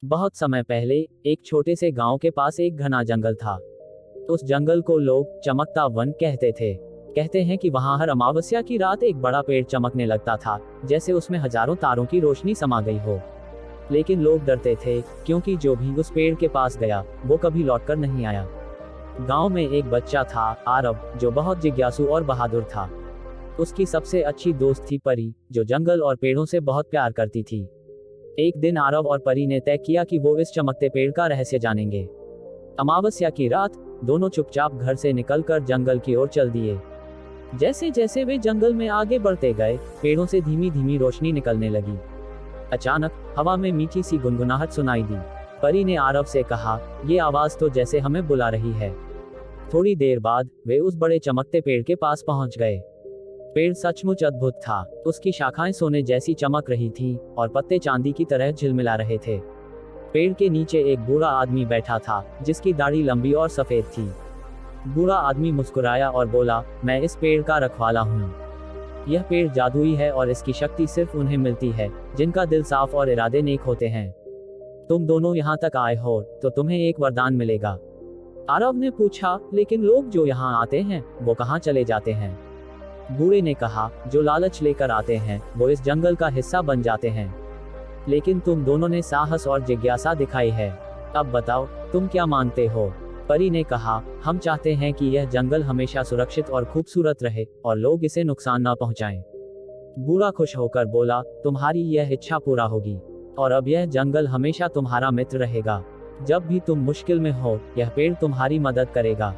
बहुत समय पहले एक छोटे से गांव के पास एक घना जंगल था। उस जंगल को लोग चमकता वन कहते थे। कहते हैं कि वहां हर अमावस्या की रात एक बड़ा पेड़ चमकने लगता था, जैसे उसमें हजारों तारों की रोशनी समा गई हो। लेकिन लोग डरते थे, क्योंकि जो भी उस पेड़ के पास गया वो कभी लौटकर नहीं आया। गांव में एक बच्चा था, आरव, जो बहुत जिज्ञासु और बहादुर था। उसकी सबसे अच्छी दोस्त थी परी, जो जंगल और पेड़ों से बहुत प्यार करती थी। एक दिन आरव और परी ने तय किया कि वो इस चमकते पेड़ का रहस्य जानेंगे। अमावस्या की रात दोनों चुपचाप घर से निकलकर जंगल की ओर चल दिए। जैसे जैसे वे जंगल में आगे बढ़ते गए, पेड़ों से धीमी धीमी रोशनी निकलने लगी। अचानक हवा में मीठी सी गुनगुनाहट सुनाई दी। परी ने आरव से कहा, ये आवाज तो जैसे हमें बुला रही है। थोड़ी देर बाद वे उस बड़े चमकते पेड़ के पास पहुंच गए। पेड़ सचमुच अद्भुत था। उसकी शाखाएं सोने जैसी चमक रही थीं और पत्ते चांदी की तरह झिलमिला रहे थे। पेड़ के नीचे एक बूढ़ा आदमी बैठा था, जिसकी दाढ़ी लंबी और सफेद थी। बूढ़ा आदमी मुस्कुराया और बोला, मैं इस पेड़ का रखवाला हूँ। यह पेड़ जादुई है और इसकी शक्ति सिर्फ उन्हें मिलती है जिनका दिल साफ और इरादे नेक होते हैं। तुम दोनों यहाँ तक आए हो तो तुम्हें एक वरदान मिलेगा। आरव ने पूछा, लेकिन लोग जो यहाँ आते हैं वो कहाँ चले जाते हैं? बूढ़े ने कहा, जो लालच लेकर आते हैं वो इस जंगल का हिस्सा बन जाते हैं। लेकिन तुम दोनों ने साहस और जिज्ञासा दिखाई है। अब बताओ, तुम क्या मानते हो? परी ने कहा, हम चाहते हैं कि यह जंगल हमेशा सुरक्षित और खूबसूरत रहे और लोग इसे नुकसान न पहुंचाएं। बूढ़ा खुश होकर बोला, तुम्हारी यह इच्छा पूरा होगी और अब यह जंगल हमेशा तुम्हारा मित्र रहेगा। जब भी तुम मुश्किल में हो, यह पेड़ तुम्हारी मदद करेगा।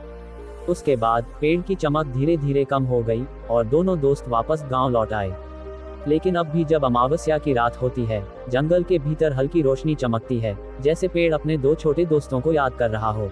उसके बाद पेड़ की चमक धीरे धीरे कम हो गई और दोनों दोस्त वापस गांव लौट आए। लेकिन अब भी जब अमावस्या की रात होती है, जंगल के भीतर हल्की रोशनी चमकती है, जैसे पेड़ अपने दो छोटे दोस्तों को याद कर रहा हो।